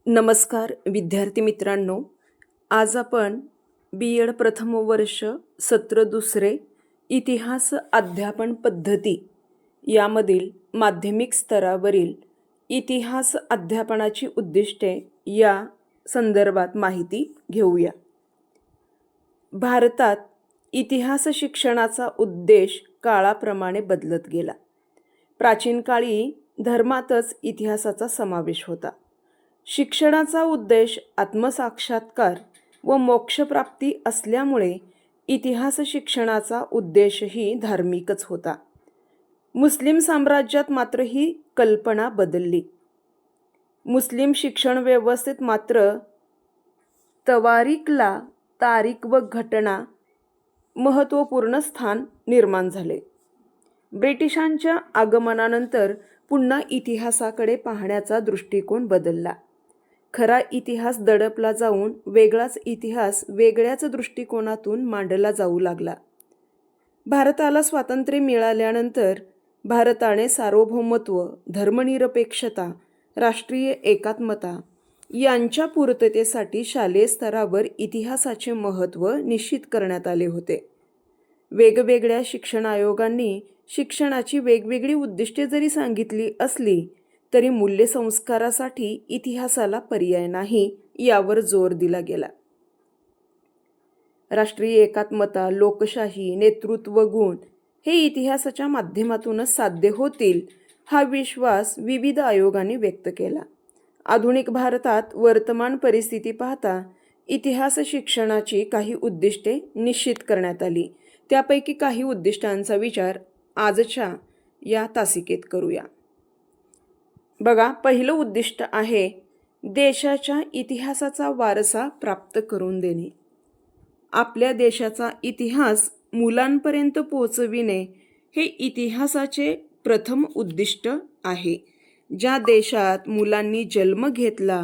नमस्कार विद्यार्थी मित्रांनो, आज आपण B.Ed प्रथम वर्ष सत्र दुसरे इतिहास अध्यापन पद्धती यामधील माध्यमिक स्तरावरील इतिहास अध्यापनाची उद्दिष्टे या संदर्भात माहिती घेऊया. भारतात इतिहास शिक्षणाचा उद्देश काळाप्रमाणे बदलत गेला. प्राचीन काळी धर्मातच इतिहासाचा समावेश होता. शिक्षणाचा उद्देश आत्मसाक्षात्कार व मोक्षप्राप्ती असल्यामुळे इतिहास शिक्षणाचा उद्देशही धार्मिकच होता. मुस्लिम साम्राज्यात मात्र ही कल्पना बदलली. मुस्लिम शिक्षण व्यवस्थेत मात्र तवारीखला तारीख व घटना महत्त्वपूर्ण स्थान निर्माण झाले. ब्रिटिशांच्या आगमनानंतर पुन्हा इतिहासाकडे पाहण्याचा दृष्टिकोन बदलला. खरा इतिहास दडपला जाऊन वेगळाच इतिहास वेगळ्याच दृष्टिकोनातून मांडला जाऊ लागला. भारताला स्वातंत्र्य मिळाल्यानंतर भारताने सार्वभौमत्व, धर्मनिरपेक्षता, राष्ट्रीय एकात्मता यांच्या पूर्ततेसाठी शालेय स्तरावर इतिहासाचे महत्त्व निश्चित करण्यात आले होते. वेगवेगळ्या शिक्षण आयोगांनी शिक्षणाची वेगवेगळी उद्दिष्टे जरी सांगितली असली तरी मूल्यसंस्कारासाठी इतिहासाला पर्याय नाही यावर जोर दिला गेला. राष्ट्रीय एकात्मता, लोकशाही, नेतृत्व गुण हे इतिहासाच्या माध्यमातूनच साध्य होतील हा विश्वास विविध आयोगांनी व्यक्त केला. आधुनिक भारतात वर्तमान परिस्थिती पाहता इतिहास शिक्षणाची काही उद्दिष्टे निश्चित करण्यात आली. त्यापैकी काही उद्दिष्टांचा विचार आजच्या या तासिकेत करूया. बघा, पहिलं उद्दिष्ट आहे देशाच्या इतिहासाचा वारसा प्राप्त करून देणे. आपल्या देशाचा इतिहास मुलांपर्यंत पोहोचविणे हे इतिहासाचे प्रथम उद्दिष्ट आहे. ज्या देशात मुलांनी जन्म घेतला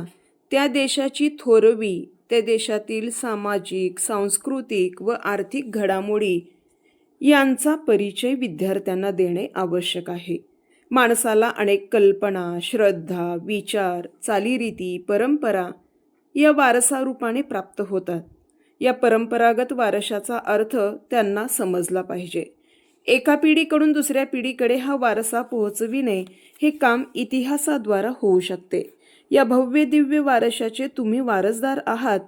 त्या देशाची थोरवी, त्या देशातील सामाजिक, सांस्कृतिक व आर्थिक घडामोडी यांचा परिचय विद्यार्थ्यांना देणे आवश्यक आहे. माणसाला अनेक कल्पना, श्रद्धा, विचार, चालीरीती, परंपरा या वारसारूपाने प्राप्त होतात. या परंपरागत वारशाचा अर्थ त्यांना समजला पाहिजे. एका पिढीकडून दुसऱ्या पिढीकडे हा वारसा पोहोचविणे हे काम इतिहासाद्वारे होऊ शकते. या भव्य दिव्य वारशाचे तुम्ही वारसदार आहात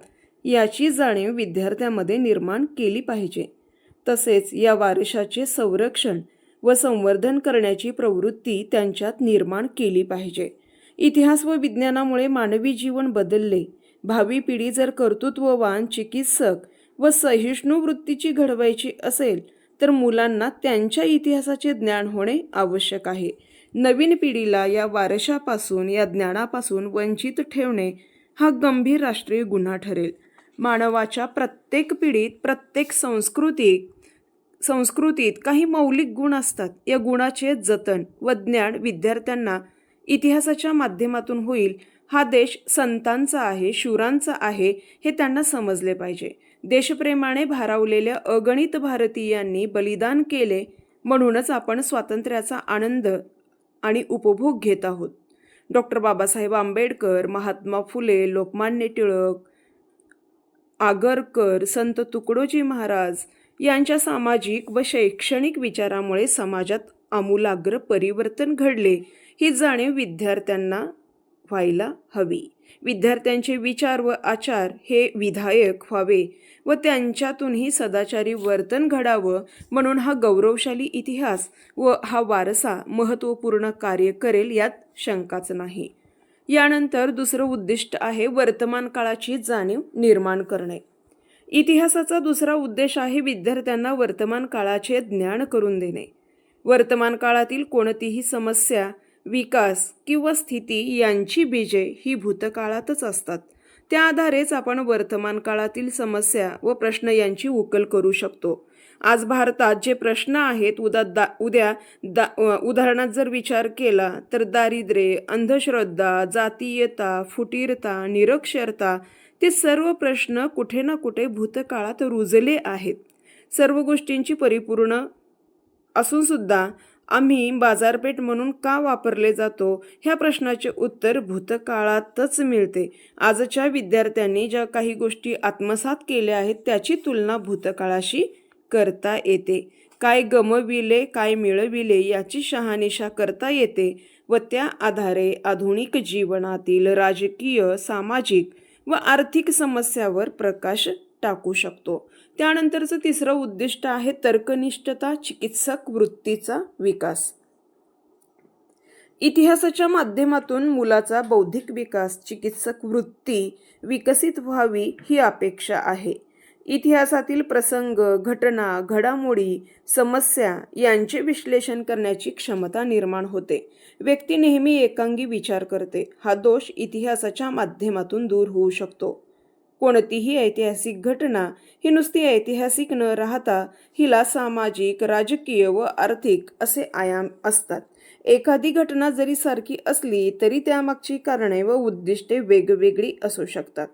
याची जाणीव विद्यार्थ्यांमध्ये निर्माण केली पाहिजे. तसेच या वारशाचे संरक्षण व संवर्धन करण्याची प्रवृत्ती त्यांच्यात निर्माण केली पाहिजे. इतिहास व विज्ञानामुळे मानवी जीवन बदलले. भावी पिढी जर कर्तृत्ववान, चिकित्सक व सहिष्णू वृत्तीची घडवायची असेल तर मुलांना त्यांच्या इतिहासाचे ज्ञान होणे आवश्यक आहे. नवीन पिढीला या वारशापासून, या ज्ञानापासून वंचित ठेवणे हा गंभीर राष्ट्रीय गुन्हा ठरेल. मानवाच्या प्रत्येक पिढीत, प्रत्येक संस्कृतीत काही मौलिक गुण असतात. या गुणाचे जतन व ज्ञान विद्यार्थ्यांना इतिहासाच्या माध्यमातून होईल. हा देश संतांचा आहे, शूरांचा आहे हे त्यांना समजले पाहिजे. देशप्रेमाने भारावलेल्या अगणित भारतीयांनी बलिदान केले म्हणूनच आपण स्वातंत्र्याचा आनंद आणि उपभोग घेत आहोत. डॉक्टर बाबासाहेब आंबेडकर, महात्मा फुले, लोकमान्य टिळक, आगरकर, संत तुकडोजी महाराज यांच्या सामाजिक व शैक्षणिक विचारामुळे समाजात आमूलाग्र परिवर्तन घडले ही जाणीव विद्यार्थ्यांना व्हायला हवी. विद्यार्थ्यांचे विचार व आचार हे विधायक व्हावे व त्यांच्यातूनही सदाचारी वर्तन घडावं म्हणून हा गौरवशाली इतिहास व हा वारसा महत्त्वपूर्ण कार्य करेल यात शंकाच नाही. यानंतर दुसरं उद्दिष्ट आहे वर्तमान काळाची जाणीव निर्माण करणे. इतिहासाचा दुसरा उद्देश आहे विद्यार्थ्यांना वर्तमान काळाचे ज्ञान करून देणे. वर्तमान काळातील कोणतीही समस्या, विकास किंवा स्थिती यांची बीजे ही भूतकाळातच असतात. त्या आधारेच आपण वर्तमान काळातील समस्या व प्रश्न यांची उकल करू शकतो. आज भारतात जे प्रश्न आहेत उदाहरणात जर विचार केला तर दारिद्र्य, अंधश्रद्धा, जातीयता, फुटीरता, निरक्षरता ते सर्व प्रश्न कुठे ना कुठे भूतकाळात रुजले आहेत. सर्व गोष्टींची परिपूर्ण असून सुद्धा आम्ही बाजारपेठ म्हणून का वापरले जातो ह्या प्रश्नाचे उत्तर भूतकाळातच मिळते. आजच्या विद्यार्थ्यांनी ज्या काही गोष्टी आत्मसात केल्या आहेत त्याची तुलना भूतकाळाशी करता येते. काय गमविले काय मिळविले याची शहानिशा करता येते व त्या आधारे आधुनिक जीवनातील राजकीय, सामाजिक व आर्थिक समस्यावर प्रकाश टाकू शकतो. त्यानंतरचं तिसरं उद्दिष्ट आहे तर्कनिष्ठता, चिकित्सक वृत्तीचा विकास. इतिहासाच्या माध्यमातून मुलाचा बौद्धिक विकास, चिकित्सक वृत्ती विकसित व्हावी ही अपेक्षा आहे. इतिहासातील प्रसंग, घटना, घडामोडी, समस्या यांचे विश्लेषण करण्याची क्षमता निर्माण होते. व्यक्ती नेहमी एकांगी विचार करते. हा दोष इतिहासाच्या माध्यमातून दूर होऊ शकतो. कोणतीही ऐतिहासिक घटना ही नुसती ऐतिहासिक न राहता हिला सामाजिक, राजकीय व आर्थिक असे आयाम असतात. एखादी घटना जरी सारखी असली तरी त्यामागची कारणे व उद्दिष्टे वेगवेगळी असू शकतात.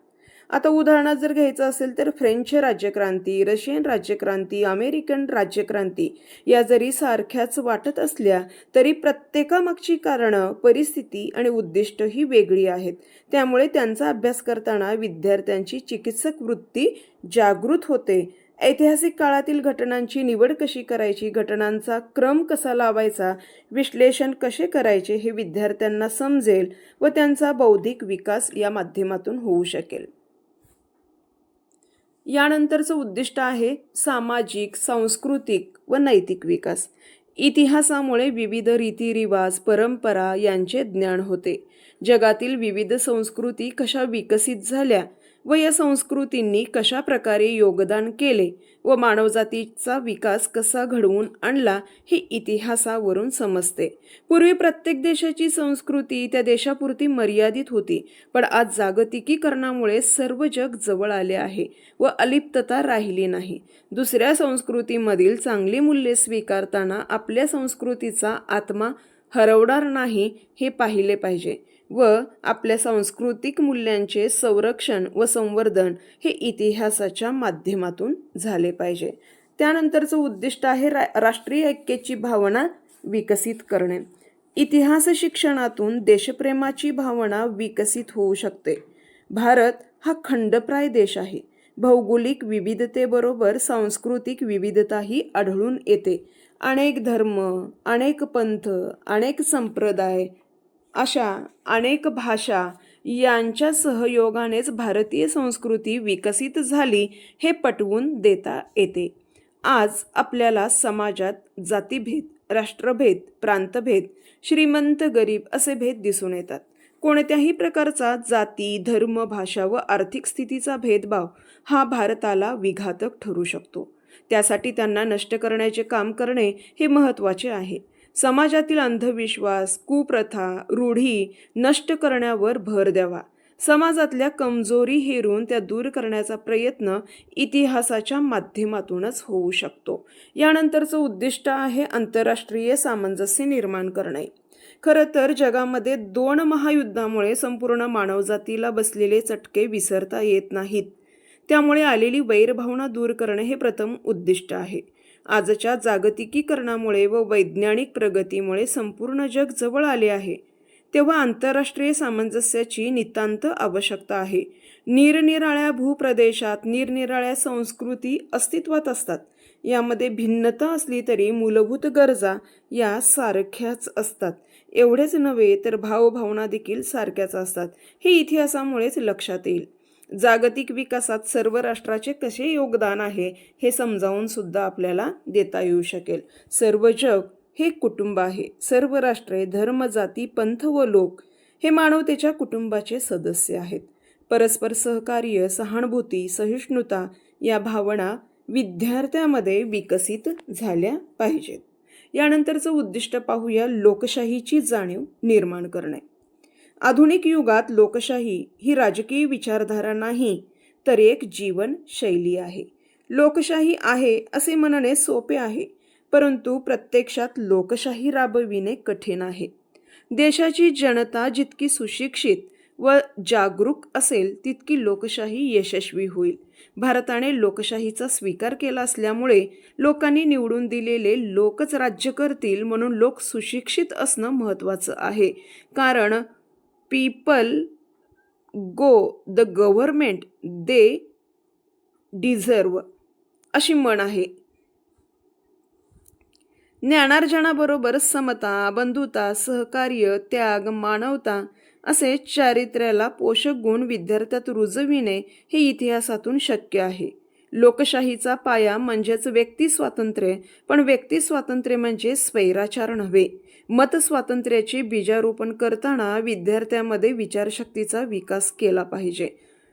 आता उदाहरणात जर घ्यायचं असेल तर फ्रेंच राज्यक्रांती, रशियन राज्यक्रांती, अमेरिकन राज्यक्रांती या जरी सारख्याच वाटत असल्या तरी प्रत्येकामागची कारणं, परिस्थिती आणि उद्दिष्ट ही वेगळी आहेत. त्यामुळे त्यांचा अभ्यास करताना विद्यार्थ्यांची चिकित्सक वृत्ती जागृत होते. ऐतिहासिक काळातील घटनांची निवड कशी करायची, घटनांचा क्रम कसा लावायचा, विश्लेषण कसे करायचे हे विद्यार्थ्यांना समजेल व त्यांचा बौद्धिक विकास या माध्यमातून होऊ शकेल. यानंतरचं उद्दिष्ट आहे सामाजिक, सांस्कृतिक व नैतिक विकास. इतिहासामुळे विविध रीतिरिवाज, परंपरा यांचे ज्ञान होते. जगातील विविध संस्कृती कशा विकसित झाल्या व या संस्कृतींनी कशा प्रकारे योगदान केले व मानवजातीचा विकास कसा घडवून आणला हे इतिहासावरून समजते. पूर्वी प्रत्येक देशाची संस्कृती त्या देशापुरती मर्यादित होती, पण आज जागतिकीकरणामुळे सर्व जग जवळ आले आहे व अलिप्तता राहिली नाही. दुसऱ्या संस्कृतीमधील चांगली मूल्ये स्वीकारताना आपल्या संस्कृतीचा आत्मा हरवणार नाही हे पाहिले पाहिजे व आपल्या सांस्कृतिक मूल्यांचे संरक्षण व संवर्धन हे इतिहासाच्या माध्यमातून झाले पाहिजे. त्यानंतरचं उद्दिष्ट आहे राष्ट्रीय ऐक्याची भावना विकसित करणे. इतिहास शिक्षणातून देशप्रेमाची भावना विकसित होऊ शकते. भारत हा खंडप्राय देश आहे. भौगोलिक विविधतेबरोबर सांस्कृतिक विविधताही आढळून येते. अनेक धर्म, अनेक पंथ, अनेक संप्रदाय, अशा अनेक भाषा यांच्या सहयोगानेच भारतीय संस्कृती विकसित झाली हे पटवून देता येते. आज आपल्याला समाजात जातीभेद, राष्ट्रभेद, प्रांतभेद, श्रीमंत गरीब असे भेद दिसून येतात. कोणत्याही प्रकारचा जाती, धर्म, भाषा व आर्थिक स्थितीचा भेदभाव हा भारताला विघातक ठरू शकतो. त्यासाठी त्यांना नष्ट करण्याचे काम करणे हे महत्त्वाचे आहे. समाजातील अंधविश्वास, कुप्रथा, रूढी नष्ट करण्यावर भर द्यावा. समाजातल्या कमजोरी हेरून त्या दूर करण्याचा प्रयत्न इतिहासाच्या माध्यमातूनच होऊ शकतो. यानंतरचं उद्दिष्ट आहे आंतरराष्ट्रीय सामंजस्य निर्माण करणे. खरं तर जगामध्ये 2 महायुद्धामुळे संपूर्ण मानवजातीला बसलेले चटके विसरता येत नाहीत. त्यामुळे आलेली वैरभावना दूर करणे हे प्रथम उद्दिष्ट आहे. आजच्या जागतिकीकरणामुळे व वैज्ञानिक प्रगतीमुळे संपूर्ण जग जवळ आले आहे. तेव्हा आंतरराष्ट्रीय सामंजस्याची नितांत आवश्यकता आहे. निरनिराळ्या भूप्रदेशात निरनिराळ्या संस्कृती अस्तित्वात असतात. यामध्ये भिन्नता असली तरी मूलभूत गरजा या सारख्याच असतात. एवढेच नव्हे तर भावभावना देखील सारख्याच असतात. हे इतिहासामुळेच लक्षात येईल. जागतिक विकासात सर्व राष्ट्राचे कसे योगदान आहे हे समजावून सुद्धा आपल्याला देता येऊ शकेल. सर्व जग हे कुटुंब आहे. सर्व राष्ट्रे, धर्म, जाती, पंथ व लोक हे मानवतेच्या कुटुंबाचे सदस्य आहेत. परस्पर सहकार्य, सहानुभूती, सहिष्णुता या भावना विद्यार्थ्यांमध्ये विकसित झाल्या पाहिजेत. यानंतरचं उद्दिष्ट पाहूया लोकशाहीची जाणीव निर्माण करणे. आधुनिक युगात लोकशाही ही राजकीय विचारधारा नाही तर एक जीवनशैली आहे. लोकशाही आहे असे म्हणणे सोपे आहे, परंतु प्रत्यक्षात लोकशाही राबविणे कठीण आहे. देशाची जनता जितकी सुशिक्षित व जागरूक असेल तितकी लोकशाही यशस्वी होईल. भारताने लोकशाहीचा स्वीकार केला असल्यामुळे लोकांनी निवडून दिलेले लोकच राज्य करतील, म्हणून लोक सुशिक्षित असणं महत्त्वाचं आहे. कारण people go the government they deserve अशी म्हण आहे. ज्ञानार्जनाबरोबर समता, बंधुता, सहकार्य, त्याग, मानवता असे चारित्र्याला पोषक गुण विद्यार्थ्यात रुजविणे हे इतिहासातून शक्य आहे. लोकशाहीचा पाया म्हणजेच व्यक्ती स्वातंत्र्य, पण व्यक्ती स्वातंत्र्य म्हणजे स्वैराचार नव्हे. मत स्वातंत्र्याचे बीजारोपण करताना विद्यार्थ्यामध्ये विचारशक्तीचा विकास केला पाहिजे.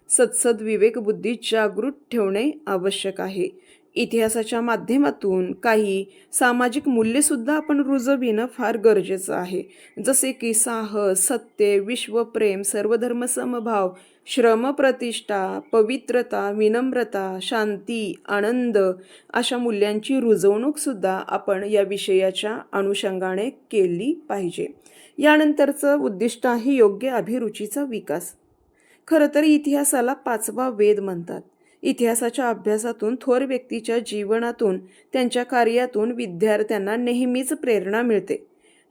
सदसद विवेकबुद्धी जागृत ठेवणे आवश्यक आहे. इतिहासाच्या माध्यमातून काही सामाजिक मूल्येसुद्धा आपण रुजविणं फार गरजेचं आहे. जसे की साहस, सत्य, विश्वप्रेम, सर्वधर्म समभाव, श्रमप्रतिष्ठा, पवित्रता, विनम्रता, शांती, आनंद अशा मूल्यांची रुजवणूकसुद्धा आपण या विषयाच्या अनुषंगाने केली पाहिजे. यानंतरचं उद्दिष्ट आहे योग्य अभिरुचीचा विकास. खरं तर इतिहासाला 5वा वेद म्हणतात. इतिहासाच्या अभ्यासातून, थोर व्यक्तीच्या जीवनातून, त्यांच्या कार्यातून विद्यार्थ्यांना नेहमीच प्रेरणा मिळते.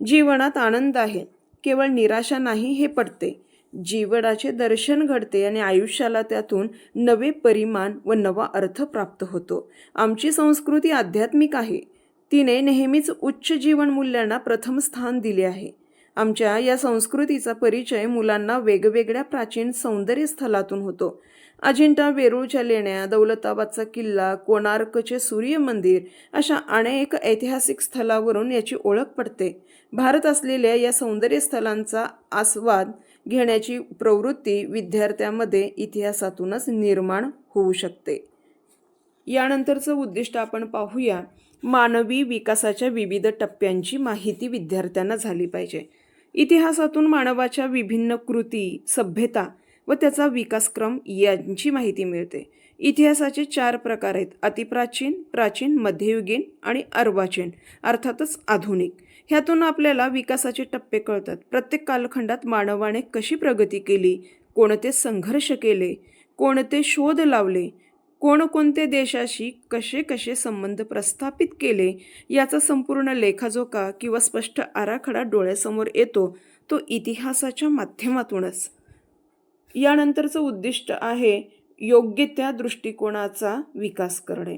जीवनात आनंद आहे, केवळ निराशा नाही हे पटते. जीवनाचे दर्शन घडते आणि आयुष्याला त्यातून नवे परिमाण व नवा अर्थ प्राप्त होतो. आमची संस्कृती आध्यात्मिक आहे. तिने नेहमीच उच्च जीवनमूल्यांना प्रथम स्थान दिले आहे. आमच्या या संस्कृतीचा परिचय मुलांना वेगवेगळ्या प्राचीन सौंदर्य स्थलातून होतो. अजिंठा वेरूळच्या लेण्या, दौलताबादचा किल्ला, कोणार्कचे सूर्य मंदिर अशा अनेक ऐतिहासिक स्थळावरून याची ओळख पडते. भारत असलेल्या या सौंदर्य स्थलांचा आस्वाद घेण्याची प्रवृत्ती विद्यार्थ्यांमध्ये इतिहासातूनच निर्माण होऊ शकते. यानंतरचं उद्दिष्ट आपण पाहूया. मानवी विकासाच्या विविध टप्प्यांची माहिती विद्यार्थ्यांना झाली पाहिजे. इतिहासातून मानवाच्या विभिन्न कृती, सभ्यता व त्याचा विकासक्रम यांची माहिती मिळते. इतिहासाचे 4 प्रकार आहेत: अतिप्राचीन, प्राचीन, मध्ययुगीन आणि अर्वाचीन, अर्थातच आधुनिक. ह्यातून आपल्याला विकासाचे टप्पे कळतात. प्रत्येक कालखंडात मानवाने कशी प्रगती केली, कोणते संघर्ष केले, कोणते शोध लावले, कोणकोणत्या देशाशी कसे कसे संबंध प्रस्थापित केले याचा संपूर्ण लेखाजोखा किंवा स्पष्ट आराखडा डोळ्यासमोर येतो, तो इतिहासाच्या माध्यमातूनच. यानंतरचं उद्दिष्ट आहे योग्य त्या दृष्टिकोनाचा विकास करणे.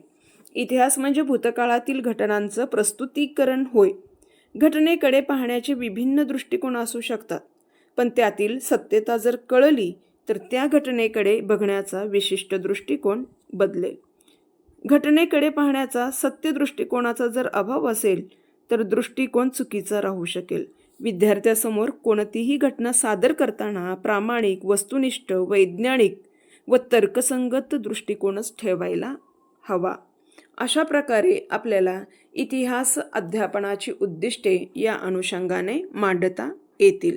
इतिहास म्हणजे भूतकाळातील घटनांचं प्रस्तुतीकरण होय. घटनेकडे पाहण्याचे विभिन्न दृष्टिकोन असू शकतात, पण त्यातील सत्यता जर कळली तर त्या घटनेकडे बघण्याचा विशिष्ट दृष्टिकोन बदलेल. घटनेकडे पाहण्याचा सत्य दृष्टिकोनाचा जर अभाव असेल तर दृष्टिकोन चुकीचा राहू शकेल. विद्यार्थ्यासमोर कोणतीही घटना सादर करताना प्रामाणिक, वस्तुनिष्ठ, वैज्ञानिक व तर्कसंगत दृष्टिकोनच ठेवायला हवा. अशा प्रकारे आपल्याला इतिहास अध्यापनाची उद्दिष्टे या अनुषंगाने मांडता येतील.